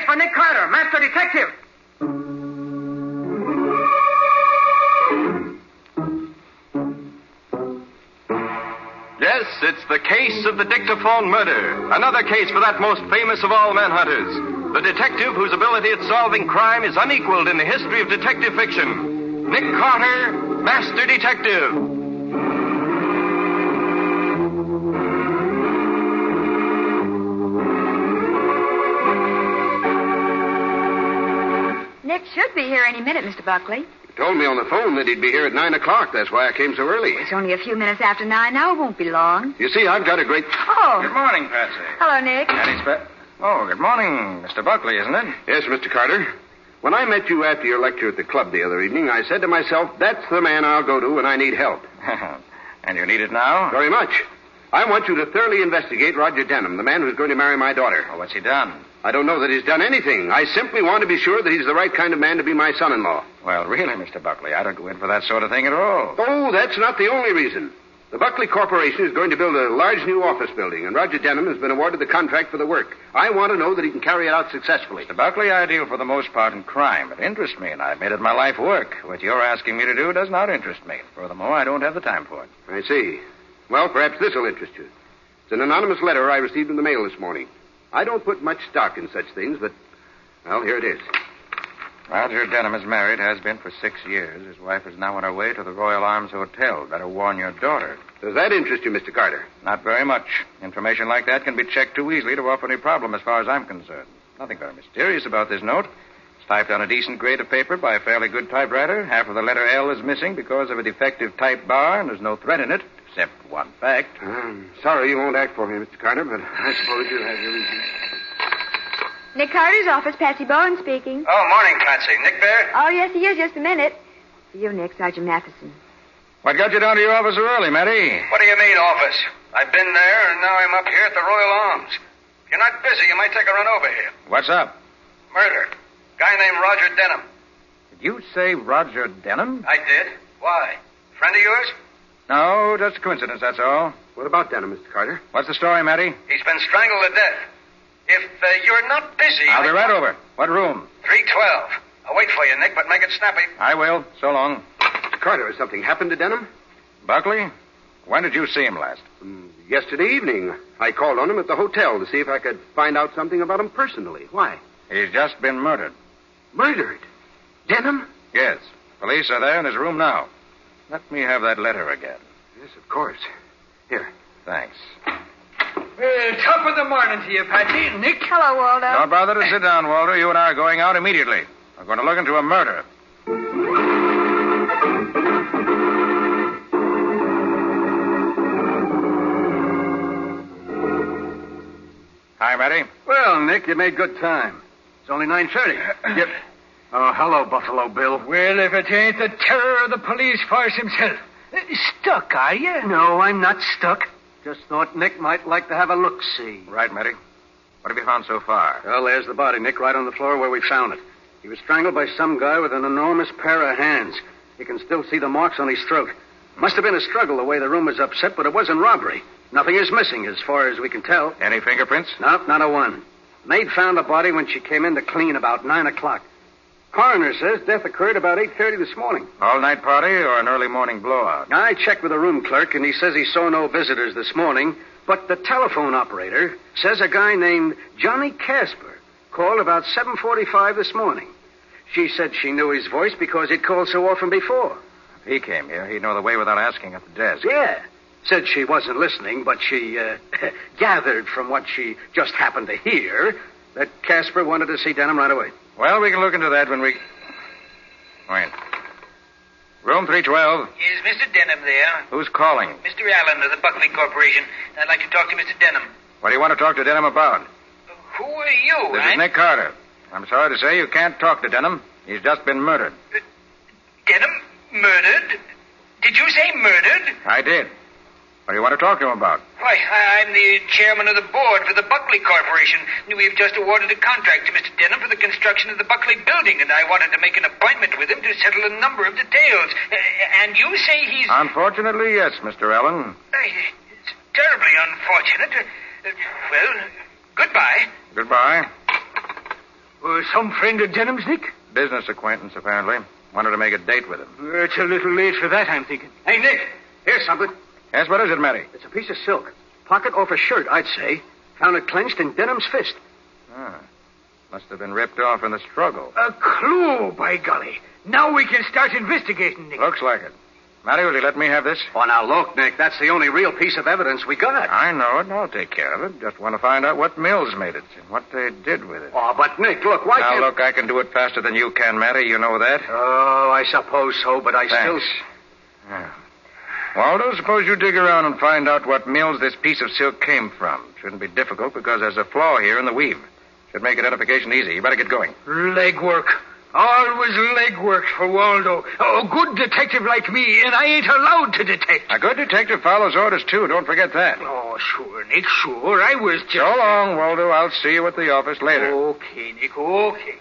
for Nick Carter, Master Detective. Yes, it's the case of the Dictaphone murder. Another case for that most famous of all manhunters. The detective whose ability at solving crime is unequaled in the history of detective fiction. Nick Carter, Master Detective. Nick should be here any minute, Mr. Buckley. He told me on the phone that he'd be here at 9 o'clock. That's why I came so early. It's only a few minutes after 9 now. It won't be long. You see, I've got a great... Oh. Good morning, Patsy. Hello, Nick. Oh, good morning, Mr. Buckley, isn't it? Yes, Mr. Carter. When I met you after your lecture at the club the other evening, I said to myself, that's the man I'll go to when I need help. And you need it now? Very much. I want you to thoroughly investigate Roger Denham, the man who's going to marry my daughter. Oh, what's he done? I don't know that he's done anything. I simply want to be sure that he's the right kind of man to be my son-in-law. Well, really, Mr. Buckley, I don't go in for that sort of thing at all. Oh, that's not the only reason. The Buckley Corporation is going to build a large new office building, and Roger Denham has been awarded the contract for the work. I want to know that he can carry it out successfully. Mr. Buckley, I deal for the most part in crime. It interests me, and I've made it my life work. What you're asking me to do does not interest me. Furthermore, I don't have the time for it. I see. Well, perhaps this will interest you. It's an anonymous letter I received in the mail this morning. I don't put much stock in such things, but, well, here it is. Roger Denham is married, has been for 6 years. His wife is now on her way to the Royal Arms Hotel. Better warn your daughter. Does that interest you, Mr. Carter? Not very much. Information like that can be checked too easily to offer any problem as far as I'm concerned. Nothing very mysterious about this note. It's typed on a decent grade of paper by a fairly good typewriter. Half of the letter L is missing because of a defective type bar, and there's no threat in it, except one fact. I'm sorry you won't act for me, Mr. Carter, but I suppose you'll have your reasons. Nick Carter's office, Patsy Bowen speaking. Oh, morning, Patsy. Nick there? Oh, yes, he is. Just a minute. For you, Nick, Sergeant Matheson. What got you down to your office so early, Matty? What do you mean, office? I've been there, and now I'm up here at the Royal Arms. If you're not busy, you might take a run over here. What's up? Murder. Guy named Roger Denham. Did you say Roger Denham? I did. Why? Friend of yours? No, just a coincidence, that's all. What about Denham, Mr. Carter? What's the story, Matty? He's been strangled to death. If you're not busy... I'll be right over. What room? 312. I'll wait for you, Nick, but make it snappy. I will. So long. Mr. Carter, has something happened to Denham? Buckley, when did you see him last? Yesterday evening. I called on him at the hotel to see if I could find out something about him personally. Why? He's just been murdered. Murdered? Denham? Yes. Police are there in his room now. Let me have that letter again. Yes, of course. Here. Thanks. Well, top of the morning to you, Patsy. Nick. Hello, Waldo. Don't bother to sit down, Walter. You and I are going out immediately. We're going to look into a murder. Hi, Matty. Well, Nick, you made good time. It's only 9:30. Yep. Oh, hello, Buffalo Bill. Well, if it ain't the terror of the police force himself. Stuck, are you? No, I'm not stuck. Just thought Nick might like to have a look-see. Right, Matty. What have you found so far? Well, there's the body, Nick, right on the floor where we found it. He was strangled by some guy with an enormous pair of hands. You can still see the marks on his throat. Must have been a struggle the way the room was upset, but it wasn't robbery. Nothing is missing as far as we can tell. Any fingerprints? No, not a one. Maid found the body when she came in to clean about 9 o'clock. Coroner says death occurred about 8:30 this morning. All-night party or an early morning blowout? I checked with the room clerk, and he says he saw no visitors this morning, but the telephone operator says a guy named Johnny Casper called about 7:45 this morning. She said she knew his voice because he'd called so often before. If he came here, he'd know the way without asking at the desk. Yeah. Said she wasn't listening, but she gathered from what she just happened to hear that Casper wanted to see Denham right away. Well, we can look into that when we... Wait. Room 312. Is Mr. Denham there? Who's calling? Mr. Allen of the Buckley Corporation. I'd like to talk to Mr. Denham. What do you want to talk to Denham about? Who are you? This is Nick Carter. I'm sorry to say you can't talk to Denham. He's just been murdered. Denham? Murdered? Did you say murdered? I did. What do you want to talk to him about? Why, I'm the chairman of the board for the Buckley Corporation. We've just awarded a contract to Mr. Denham for the construction of the Buckley building, and I wanted to make an appointment with him to settle a number of details. And you say he's... Unfortunately, yes, Mr. Allen. It's terribly unfortunate. Well, goodbye. Goodbye. Some friend of Denham's, Nick? Business acquaintance, apparently. Wanted to make a date with him. It's a little late for that, I'm thinking. Hey, Nick, here's something. Yes, what is it, Matty? It's a piece of silk. Pocket off a shirt, I'd say. Found it clenched in Denham's fist. Must have been ripped off in the struggle. A clue, by golly. Now we can start investigating, Nick. Looks like it. Matty, will you let me have this? Oh, now look, Nick, that's the only real piece of evidence we got. I know it, and I'll take care of it. Just want to find out what Mills made it and what they did with it. Oh, but Nick, look, why Now, can't... look, I can do it faster than you can, Matty. You know that. Oh, I suppose so, but I Thanks. Yeah. Waldo, suppose you dig around and find out what Mills this piece of silk came from. Shouldn't be difficult because there's a flaw here in the weave. Should make identification easy. You better get going. Legwork. Always legwork for Waldo. A good detective like me, and I ain't allowed to detect. A good detective follows orders, too. Don't forget that. Oh, sure, Nick, sure. I was just... So long, Waldo. I'll see you at the office later. Okay, Nick, okay.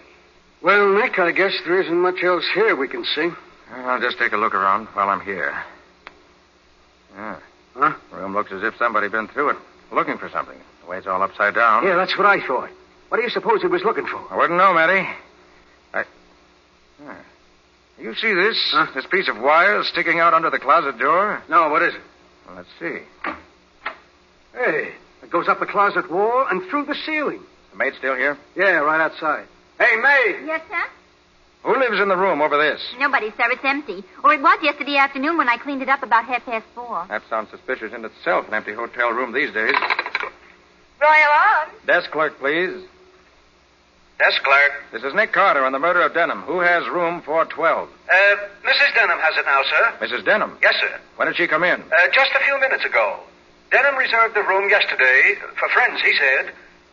Well, Nick, I guess there isn't much else here we can see. I'll just take a look around while I'm here. Yeah. Huh? The room looks as if somebody'd been through it, looking for something. The way it's all upside down. Yeah, that's what I thought. What do you suppose he was looking for? I wouldn't know, Matty. You see this? Huh? This piece of wire sticking out under the closet door? No, what is it? Well, let's see. Hey, it goes up the closet wall and through the ceiling. The maid still here? Yeah, right outside. Hey, maid! Yes, sir? Who lives in the room over this? Nobody, sir. It's empty. Or it was yesterday afternoon when I cleaned it up about 4:30. That sounds suspicious in itself, an empty hotel room these days. Royal Arms? Desk clerk, please. Desk clerk. This is Nick Carter on the murder of Denham. Who has room 412? Mrs. Denham has it now, sir. Mrs. Denham? Yes, sir. When did she come in? Just a few minutes ago. Denham reserved the room yesterday for friends, he said.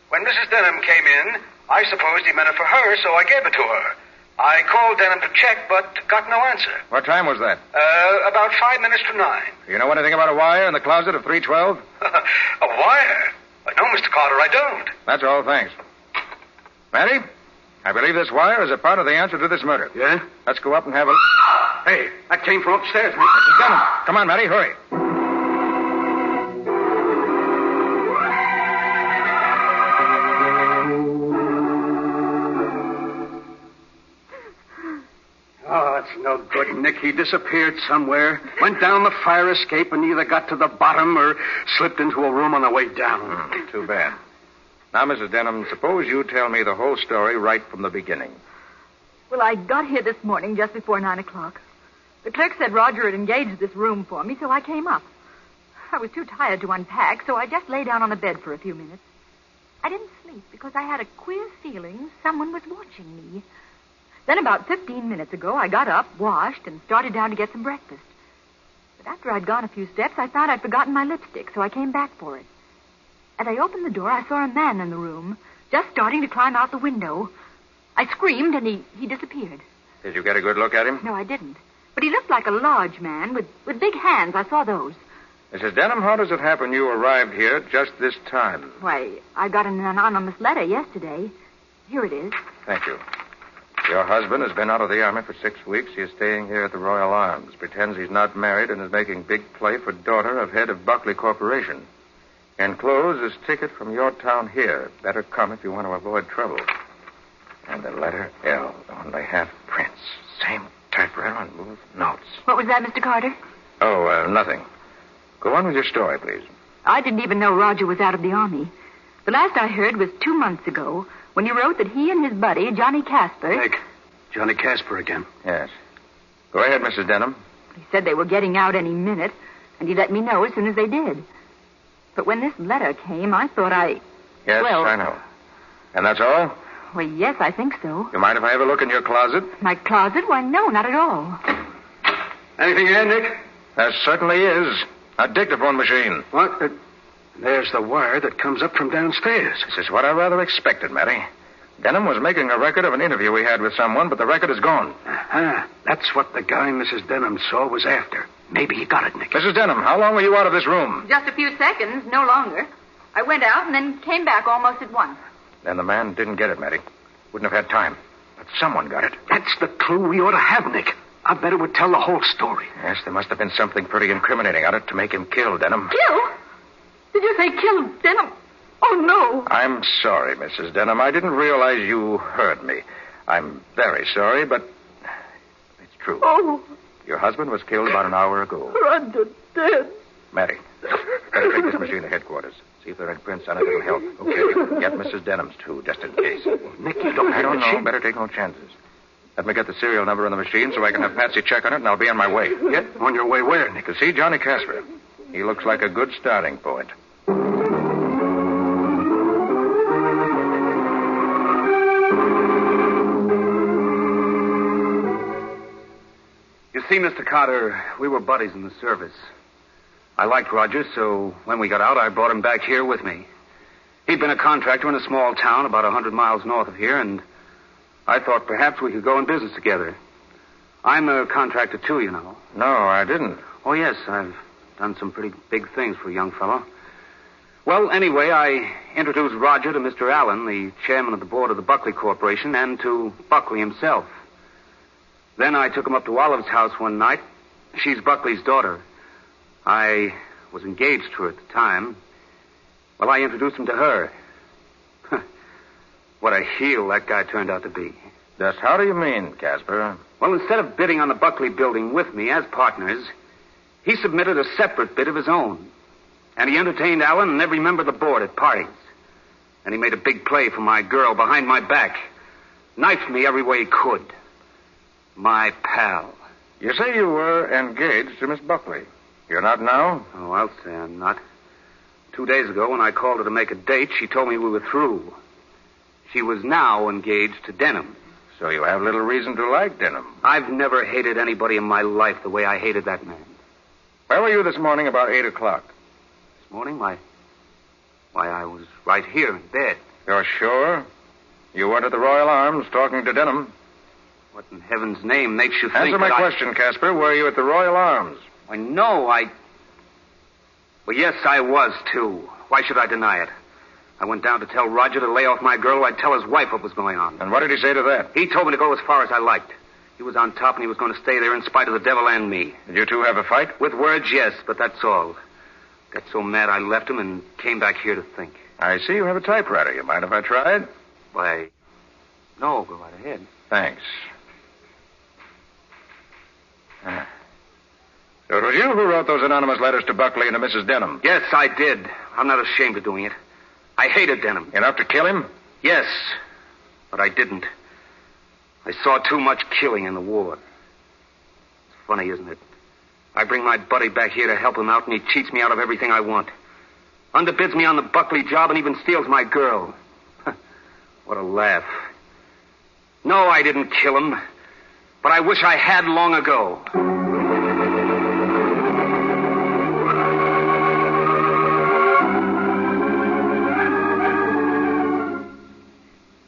When Mrs. Denham came in, I supposed he meant it for her, so I gave it to her. I called Denham to check, but got no answer. What time was that? About 5 minutes to 9. Do you know anything about a wire in the closet of 312? A wire? No, Mr. Carter, I don't. That's all, thanks. Matty, I believe this wire is a part of the answer to this murder. Yeah? Let's go up and have a... Hey, that came from upstairs, Nick. Mrs. Denham, come on, Matty, hurry. Oh, it's no good, Nick. He disappeared somewhere, went down the fire escape, and either got to the bottom or slipped into a room on the way down. Too bad. Now, Mrs. Denham, suppose you tell me the whole story right from the beginning. Well, I got here this morning just before 9 o'clock. The clerk said Roger had engaged this room for me, so I came up. I was too tired to unpack, so I just lay down on the bed for a few minutes. I didn't sleep because I had a queer feeling someone was watching me. Then about 15 minutes ago, I got up, washed, and started down to get some breakfast. But after I'd gone a few steps, I found I'd forgotten my lipstick, so I came back for it. As I opened the door, I saw a man in the room, just starting to climb out the window. I screamed, and he disappeared. Did you get a good look at him? No, I didn't. But he looked like a large man with big hands. I saw those. Mrs. Denham, how does it happen you arrived here just this time? Why, I got an anonymous letter yesterday. Here it is. Thank you. Your husband has been out of the Army for 6 weeks. He is staying here at the Royal Arms. Pretends he's not married and is making big play for daughter of head of Buckley Corporation. Enclosed is ticket from your town here. Better come if you want to avoid trouble. And the letter L, only half prints. Same typewriter and moved notes. What was that, Mr. Carter? Oh, nothing. Go on with your story, please. I didn't even know Roger was out of the Army. The last I heard was 2 months ago when he wrote that he and his buddy, Johnny Casper... Nick, Johnny Casper again. Yes. Go ahead, Mrs. Denham. He said they were getting out any minute, and he let me know as soon as they did. But when this letter came, I thought Yes, well, I know. And that's all? Well, yes, I think so. You mind if I have a look in your closet? My closet? Why, no, not at all. Anything here, Nick? There certainly is. A dictaphone machine. What? There's the wire that comes up from downstairs. This is what I rather expected, Matty. Denham was making a record of an interview we had with someone, but the record is gone. That's what the guy Mrs. Denham saw was after. Maybe he got it, Nick. Mrs. Denham, how long were you out of this room? Just a few seconds, no longer. I went out and then came back almost at once. Then the man didn't get it, Matty. Wouldn't have had time. But someone got it. That's the clue we ought to have, Nick. I bet it would tell the whole story. Yes, there must have been something pretty incriminating on it to make him kill Denham. Kill? Did you say kill Denham? Oh, no. I'm sorry, Mrs. Denham. I didn't realize you heard me. I'm very sorry, but it's true. Oh, Your husband was killed about an hour ago. Roger, dead. Mary, better take this machine to headquarters. See if there are any prints on it that'll help. Okay, get Mrs. Denham's, too, just in case. Nick, I don't know. Better take no chances. Let me get the serial number on the machine so I can have Patsy check on it, and I'll be on my way. Get on your way where, Nick? To see Johnny Casper. He looks like a good starting point. You see, Mr. Carter, we were buddies in the service. I liked Roger, so when we got out, I brought him back here with me. He'd been a contractor in a small town about 100 miles north of here, and I thought perhaps we could go in business together. I'm a contractor, too, you know. No, I didn't. Oh, yes, I've done some pretty big things for a young fellow. Well, anyway, I introduced Roger to Mr. Allen, the chairman of the board of the Buckley Corporation, and to Buckley himself. Then I took him up to Olive's house one night. She's Buckley's daughter. I was engaged to her at the time. Well, I introduced him to her. What a heel that guy turned out to be. Just how do you mean, Casper? Well, instead of bidding on the Buckley building with me as partners, he submitted a separate bid of his own. And he entertained Allen and every member of the board at parties. And he made a big play for my girl behind my back. Knifed me every way he could. My pal. You say you were engaged to Miss Buckley. You're not now? Oh, I'll say I'm not. 2 days ago, when I called her to make a date, she told me we were through. She was now engaged to Denham. So you have little reason to like Denham. I've never hated anybody in my life the way I hated that man. Where were you this morning about 8 o'clock? This morning? Why, I was right here in bed. You're sure? You weren't at the Royal Arms talking to Denham? What in heaven's name makes you think Answer my question, Casper. Were you at the Royal Arms? Why, no, Well, yes, I was, too. Why should I deny it? I went down to tell Roger to lay off my girl. I'd tell his wife what was going on. And what did he say to that? He told me to go as far as I liked. He was on top, and he was going to stay there in spite of the devil and me. Did you two have a fight? With words, yes, but that's all. Got so mad I left him and came back here to think. I see you have a typewriter. You mind if I tried? Why, no, go right ahead. Thanks. So it was you who wrote those anonymous letters to Buckley and to Mrs. Denham? Yes, I did. I'm not ashamed of doing it. I hated Denham. Enough to kill him? Yes, but I didn't. I saw too much killing in the war. It's funny, isn't it? I bring my buddy back here to help him out, and he cheats me out of everything I want. Underbids me on the Buckley job and even steals my girl. What a laugh. No, I didn't kill him, but I wish I had long ago.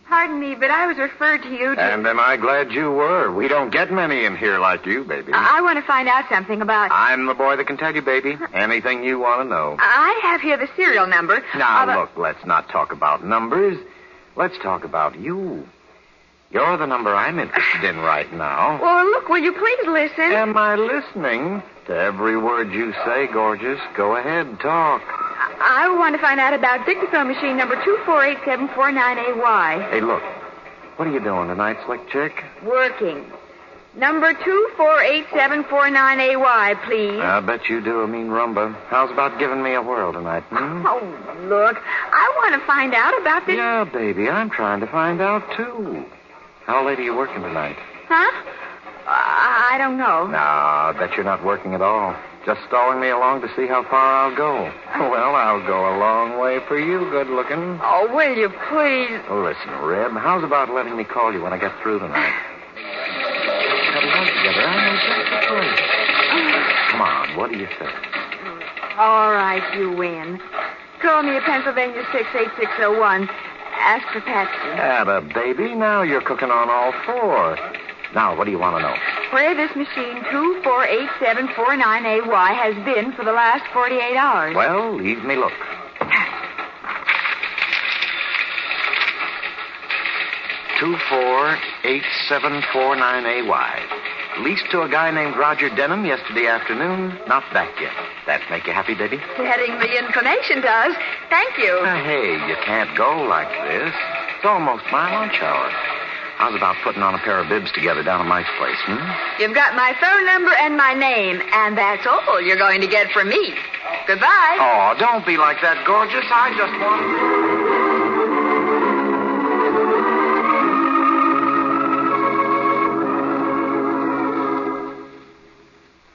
Pardon me, but I was referred to you to... And am I glad you were? We don't get many in here like you, baby. I want to find out something about... I'm the boy that can tell you, baby. Anything you want to know. I have here the serial number. Now, look, let's not talk about numbers. Let's talk about you. You're the number I'm interested in right now. Well, look, will you please listen? Am I listening to every word you say, gorgeous? Go ahead, talk. I want to find out about Dictaphone machine number 248749AY. Hey, look. What are you doing tonight, slick chick? Working. Number 248749AY, please. I bet you do a mean rumba. How's about giving me a whirl tonight, hmm? Oh, look. I want to find out about this... Yeah, baby, I'm trying to find out, too. How late are you working tonight? Huh? I don't know. No, I bet you're not working at all. Just stalling me along to see how far I'll go. Well, I'll go a long way for you, good-looking. Oh, will you please? Oh, listen, Reb, how's about letting me call you when I get through tonight? Have we done together? I know just the place. Come on, what do you say? All right, you win. Call me at Pennsylvania 68601. Ask for Patsy. Atta, baby, now you're cooking on all four. Now, what do you want to know? Where this machine 248749AY has been for the last 48 hours. Well, leave me look. 248749AY. least to a guy named Roger Denham yesterday afternoon. Not back yet. That make you happy, Debbie? Getting the information does. Thank you. Hey, you can't go like this. It's almost my lunch hour. How's about putting on a pair of bibs together down at Mike's place, You've got my phone number and my name, and that's all you're going to get from me. Goodbye. Oh, don't be like that, gorgeous. I just want...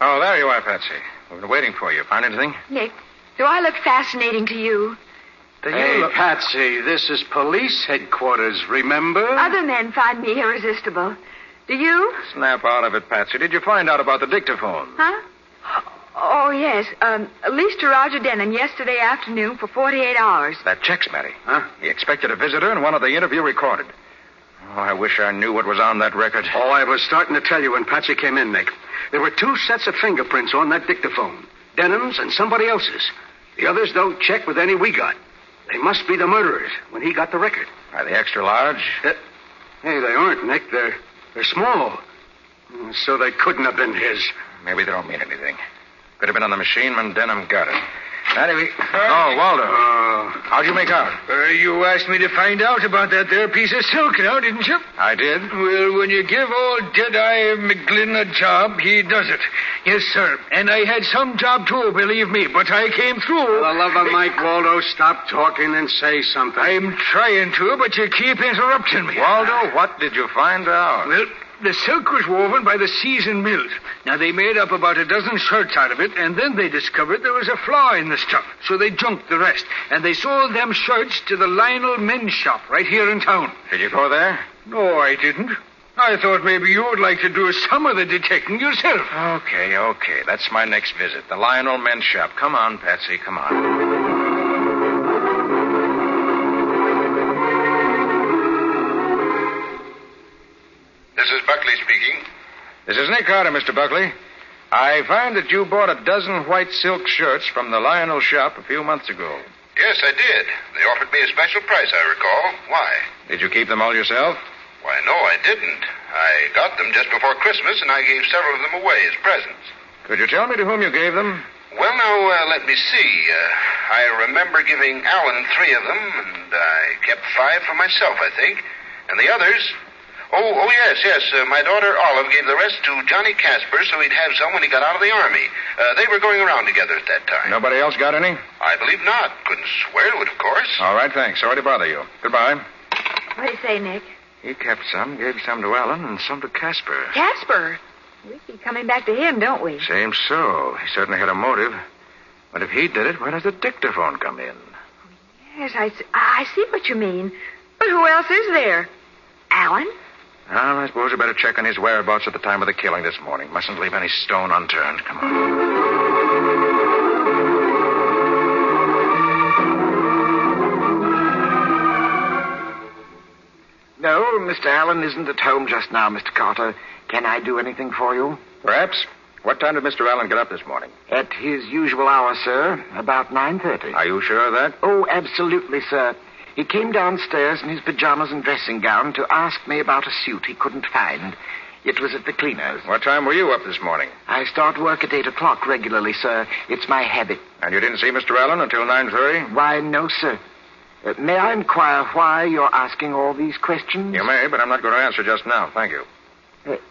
Oh, there you are, Patsy. We've been waiting for you. Find anything? Nick, do I look fascinating to you? Hey, Patsy, this is police headquarters, remember? Other men find me irresistible. Do you? Snap out of it, Patsy. Did you find out about the dictaphone? Huh? Oh, yes. Leased to Roger Denham yesterday afternoon for 48 hours. That checks, Matty. Huh? He expected a visitor and wanted the interview recorded. Oh, I wish I knew what was on that record. Oh, I was starting to tell you when Patsy came in, Nick. There were 2 sets of fingerprints on that dictaphone. Denham's and somebody else's. The others don't check with any we got. They must be the murderers when he got the record. Are they extra large? Hey, they aren't, Nick. They're small. So they couldn't have been his. Maybe they don't mean anything. Could have been on the machine when Denham got it. Anyway, Waldo. How'd you make out? You asked me to find out about that there piece of silk now, didn't you? I did. Well, when you give old Deadeye McGlynn a job, he does it. Yes, sir. And I had some job, too, believe me, but I came through. For the love of Mike, Waldo, stop talking and say something. I'm trying to, but you keep interrupting me. Waldo, what did you find out? Well, the silk was woven by the seasoned mills. Now, they made up about a dozen shirts out of it, and then they discovered there was a flaw in the stuff, so they junked the rest. And they sold them shirts to the Lionel men's shop right here in town. Did you go there? No, I didn't. I thought maybe you would like to do some of the detecting yourself. Okay. That's my next visit. The Lionel men's shop. Come on, Patsy, come on. This is Buckley speaking. This is Nick Carter, Mr. Buckley. I find that you bought a dozen white silk shirts from the Lionel shop a few months ago. Yes, I did. They offered me a special price, I recall. Why? Did you keep them all yourself? Why, no, I didn't. I got them just before Christmas, and I gave several of them away as presents. Could you tell me to whom you gave them? Well, now, let me see. I remember giving Alan 3 of them, and I kept 5 for myself, I think. And the others... Oh, yes. My daughter Olive gave the rest to Johnny Casper so he'd have some when he got out of the Army. They were going around together at that time. Nobody else got any? I believe not. Couldn't swear to it, of course. All right, thanks. Sorry to bother you. Goodbye. What do you say, Nick? He kept some, gave some to Alan, and some to Casper. Casper? We keep coming back to him, don't we? Seems so. He certainly had a motive. But if he did it, where does the dictaphone come in? Yes, I see what you mean. But who else is there? Alan? Well, I suppose we better check on his whereabouts at the time of the killing this morning. Mustn't leave any stone unturned. Come on. No, Mr. Allen isn't at home just now, Mr. Carter. Can I do anything for you? Perhaps. What time did Mr. Allen get up this morning? At his usual hour, sir. About 9:30. Are you sure of that? Oh, absolutely, sir. He came downstairs in his pajamas and dressing gown to ask me about a suit he couldn't find. It was at the cleaner's. What time were you up this morning? I start work at 8 o'clock regularly, sir. It's my habit. And you didn't see Mr. Allen until 9:30? Why, no, sir. May I inquire why you're asking all these questions? You may, but I'm not going to answer just now. Thank you.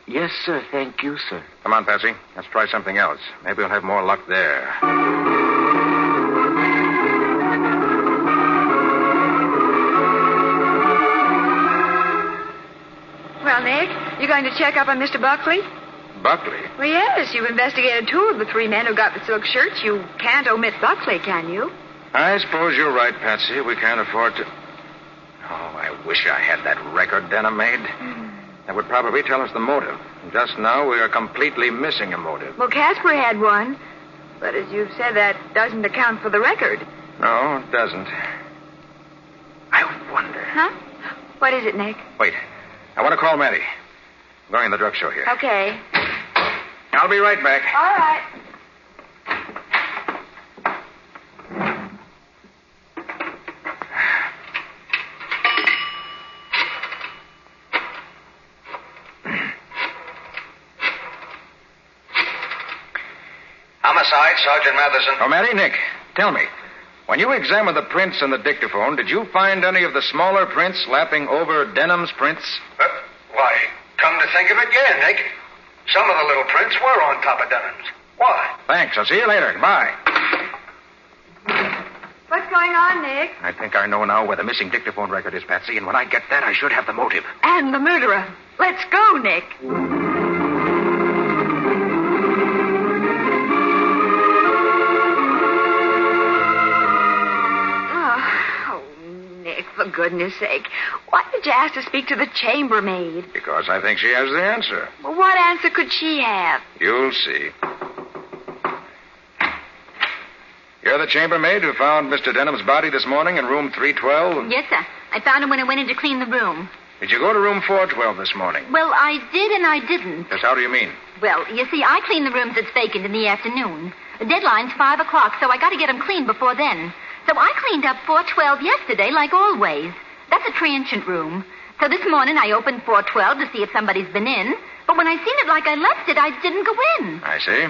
Yes, sir. Thank you, sir. Come on, Patsy. Let's try something else. Maybe we'll have more luck there. Well, Nick, you going to check up on Mr. Buckley? Buckley? Well, yes. You've investigated 2 of the 3 men who got the silk shirts. You can't omit Buckley, can you? I suppose you're right, Patsy. We can't afford to... Oh, I wish I had that record Denham made. That would probably tell us the motive. Just now, we are completely missing a motive. Well, Casper had one. But as you've said, that doesn't account for the record. No, it doesn't. I wonder... Huh? What is it, Nick? Wait. I want to call Matty. I'm going in the drugstore here. Okay. I'll be right back. All right. homicide, Sergeant Matheson. Oh, Matty, Nick, tell me. When you examined the prints in the dictaphone, did you find any of the smaller prints lapping over Denham's prints? Why, come to think of it, yeah, Nick. Some of the little prints were on top of Denham's. Why? Thanks. I'll see you later. Bye. What's going on, Nick? I think I know now where the missing dictaphone record is, Patsy, and when I get that, I should have the motive. And the murderer. Let's go, Nick. Oh, Nick, for goodness sake. Why did you ask to speak to the chambermaid? Because I think she has the answer. Well, what answer could she have? You'll see. You're the chambermaid who found Mr. Denham's body this morning in room 312? Yes, sir. I found him when I went in to clean the room. Did you go to room 412 this morning? Well, I did and I didn't. Yes, how do you mean? Well, you see, I clean the rooms that's vacant in the afternoon. The deadline's 5 o'clock, so I got to get them cleaned before then. So I cleaned up 412 yesterday, like always. That's a transient room. So this morning I opened 412 to see if somebody's been in. But when I seen it like I left it, I didn't go in. I see.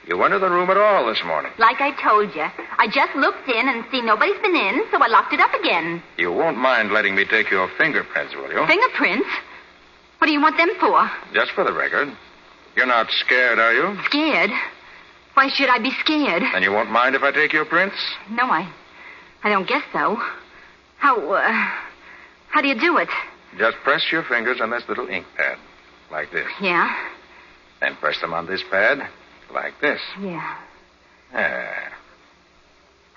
You went to the room at all this morning. Like I told you. I just looked in and see nobody's been in, so I locked it up again. You won't mind letting me take your fingerprints, will you? Fingerprints? What do you want them for? Just for the record. You're not scared, are you? Scared? Why should I be scared? And you won't mind if I take your prints? No, I don't guess so. How do you do it? Just press your fingers on this little ink pad. Like this. Yeah? Then press them on this pad. Like this. Yeah. There.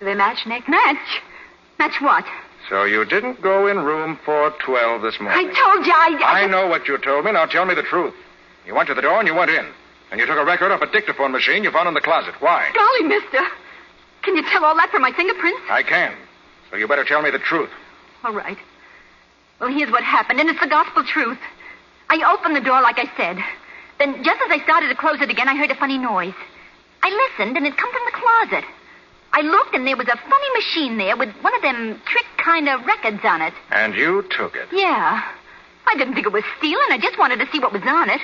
Do they match, Nick? Match? Match what? So you didn't go in room 412 this morning. I told you I know what you told me. Now tell me the truth. You went to the door and you went in. And you took a record off a dictaphone machine you found in the closet. Why? Golly, mister. Can you tell all that from my fingerprints? I can. So you better tell me the truth. All right. Well, here's what happened, and it's the gospel truth. I opened the door like I said. Then, just as I started to close it again, I heard a funny noise. I listened, and it come from the closet. I looked, and there was a funny machine there with one of them trick kind of records on it. And you took it? Yeah. I didn't think it was stealing. I just wanted to see what was on it.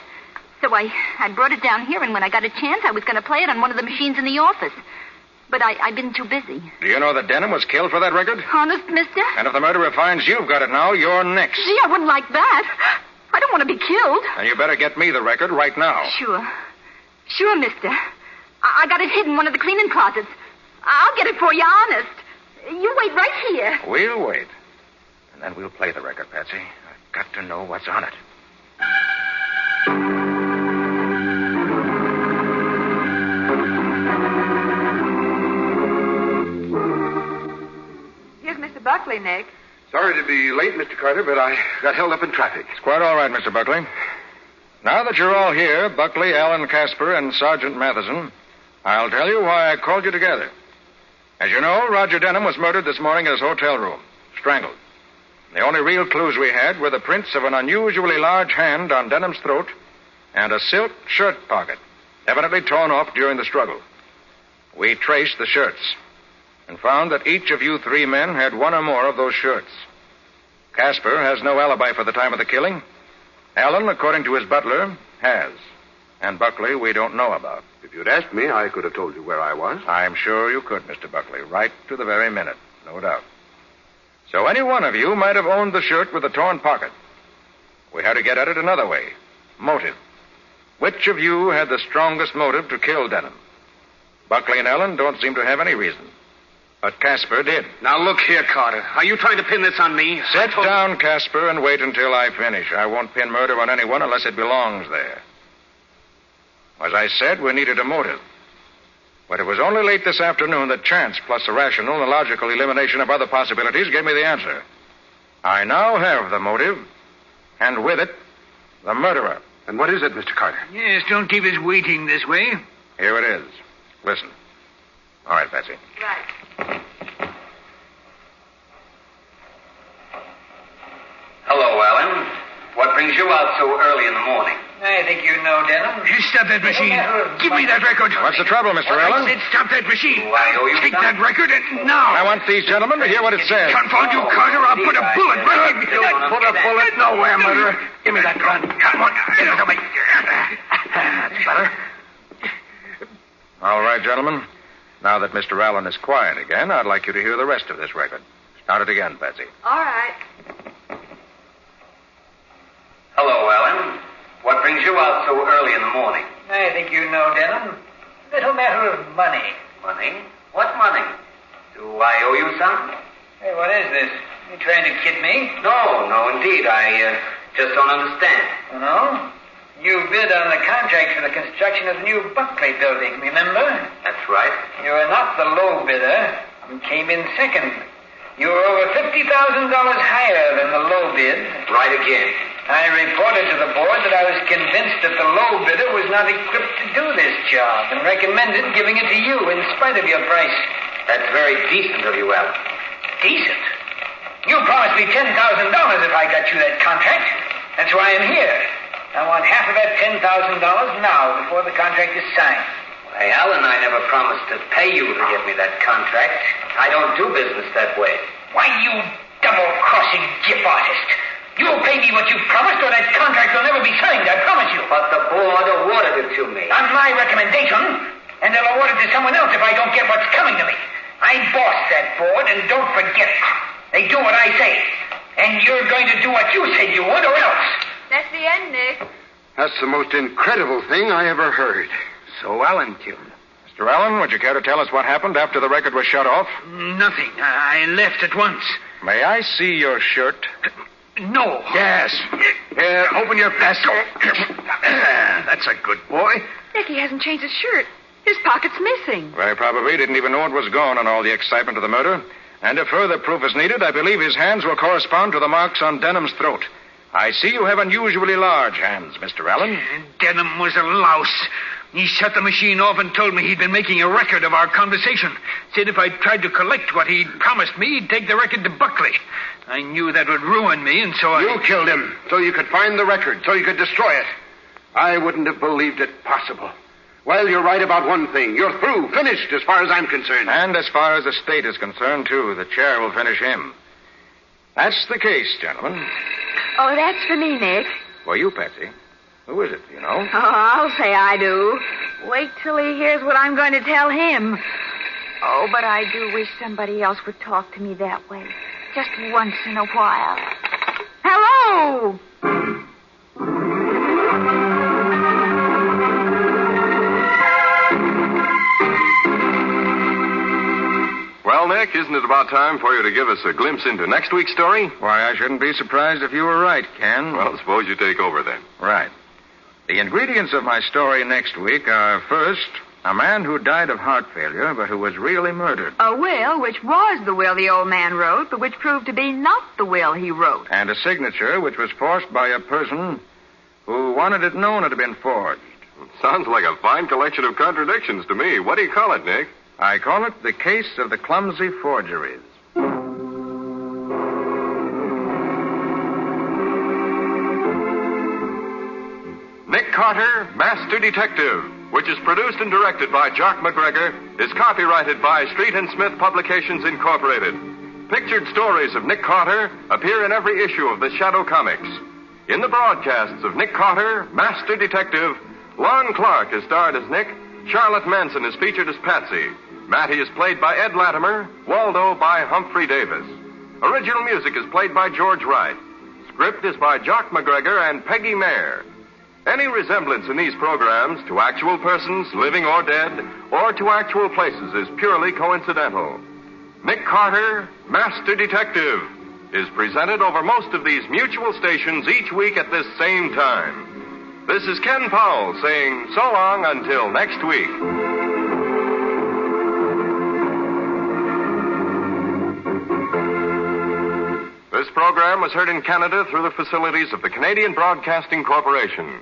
So I brought it down here, and when I got a chance, I was going to play it on one of the machines in the office. But I've been too busy. Do you know that Denham was killed for that record? Honest, mister? And if the murderer finds you've got it now, you're next. Gee, I wouldn't like that. I don't want to be killed. And you better get me the record right now. Sure. Sure, mister. I got it hidden in one of the cleaning closets. I'll get it for you, honest. You wait right here. We'll wait. And then we'll play the record, Patsy. I've got to know what's on it. Here's Mr. Buckley, Nick. Sorry to be late, Mr. Carter, but I got held up in traffic. It's quite all right, Mr. Buckley. Now that you're all here, Buckley, Allen, Casper, and Sergeant Matheson, I'll tell you why I called you together. As you know, Roger Denham was murdered this morning in his hotel room, strangled. The only real clues we had were the prints of an unusually large hand on Denham's throat and a silk shirt pocket, evidently torn off during the struggle. We traced the shirts and found that each of you three men had one or more of those shirts. Casper has no alibi for the time of the killing. Allen, according to his butler, has. And Buckley we don't know about. If you'd asked me, I could have told you where I was. I'm sure you could, Mr. Buckley, right to the very minute, no doubt. So any one of you might have owned the shirt with the torn pocket. We had to get at it another way. Motive. Which of you had the strongest motive to kill Denham? Buckley and Allen don't seem to have any reason. But Casper did. Now, look here, Carter. Are you trying to pin this on me? Sit down, Casper, and wait until I finish. I won't pin murder on anyone unless it belongs there. As I said, we needed a motive. But it was only late this afternoon that chance, plus a rational and logical elimination of other possibilities, gave me the answer. I now have the motive, and with it, the murderer. And what is it, Mr. Carter? Yes, don't keep us waiting this way. Here it is. Listen. All right, Patsy. Right. Hello, Allen. What brings you out so early in the morning? I think you know, Denham. Stop that machine. Give me that record. What's the trouble, Mr. Allen? I said stop that machine. I owe you Take some. that record and now. I want these gentlemen to hear what it says. Confound you, Carter. I'll put a bullet right in. Put a bullet nowhere, murderer. Give me that gun. Come on. Get it to me. That's better. All right, gentlemen. Now that Mr. Allen is quiet again, I'd like you to hear the rest of this record. Start it again, Patsy. All right. Hello, Alan. What brings you out so early in the morning? I think you know, Denham. Little matter of money. Money? What money? Do I owe you some? Hey, what is this? You trying to kid me? No, indeed. I just don't understand. Oh, no? You bid on the contract for the construction of the new Buckley building, remember? That's right. You were not the low bidder. You came in second. You were over $50,000 higher than the low bid. Right again. I reported to the board that I was convinced that the low bidder was not equipped to do this job and recommended giving it to you in spite of your price. That's very decent of you, Alan. Decent? You promised me $10,000 if I got you that contract. That's why I'm here. I want half of that $10,000 now before the contract is signed. Hey, Alan, I never promised to pay you to give me that contract. I don't do business that way. Why, you double-crossing gip artist. You'll pay me what you promised or that contract will never be signed, I promise you. But the board awarded it to me. On my recommendation, and they'll award it to someone else if I don't get what's coming to me. I boss that board, and don't forget it. They do what I say. And you're going to do what you said you would, or else. That's the end, Nick. That's the most incredible thing I ever heard. So Alan killed him. Mr. Allen, would you care to tell us what happened after the record was shut off? Nothing. I left at once. May I see your shirt? No. Yes. Here, open your vest. That's a good boy. Nick, he hasn't changed his shirt. His pocket's missing. Very probably didn't even know it was gone in all the excitement of the murder. And if further proof is needed, I believe his hands will correspond to the marks on Denham's throat. I see you have unusually large hands, Mr. Allen. Denham was a louse. He shut the machine off and told me he'd been making a record of our conversation. Said if I tried to collect what he'd promised me, he'd take the record to Buckley. I knew that would ruin me, and so You killed him so you could find the record, so you could destroy it. I wouldn't have believed it possible. Well, you're right about one thing. You're through, finished, as far as I'm concerned. And as far as the state is concerned, too, the chair will finish him. That's the case, gentlemen. Oh, that's for me, Nick. For you, Patsy. Who is it, do you know? Oh, I'll say I do. Wait till he hears what I'm going to tell him. Oh, but I do wish somebody else would talk to me that way. Just once in a while. Hello! Well, Nick, isn't it about time for you to give us a glimpse into next week's story? Why, I shouldn't be surprised if you were right, Ken. Well, suppose you take over then. Right. The ingredients of my story next week are, first, a man who died of heart failure, but who was really murdered. A will, which was the will the old man wrote, but which proved to be not the will he wrote. And a signature which was forced by a person who wanted it known it had been forged. Sounds like a fine collection of contradictions to me. What do you call it, Nick? I call it the case of the clumsy forgeries. Nick Carter, Master Detective, which is produced and directed by Jock McGregor, is copyrighted by Street and Smith Publications, Incorporated. Pictured stories of Nick Carter appear in every issue of the Shadow Comics. In the broadcasts of Nick Carter, Master Detective, Lon Clark is starred as Nick, Charlotte Manson is featured as Patsy, Matty is played by Ed Latimer, Waldo by Humphrey Davis. Original music is played by George Wright. Script is by Jock McGregor and Peggy Mayer. Any resemblance in these programs to actual persons, living or dead, or to actual places is purely coincidental. Nick Carter, Master Detective, is presented over most of these mutual stations each week at this same time. This is Ken Powell saying so long until next week. This program was heard in Canada through the facilities of the Canadian Broadcasting Corporation.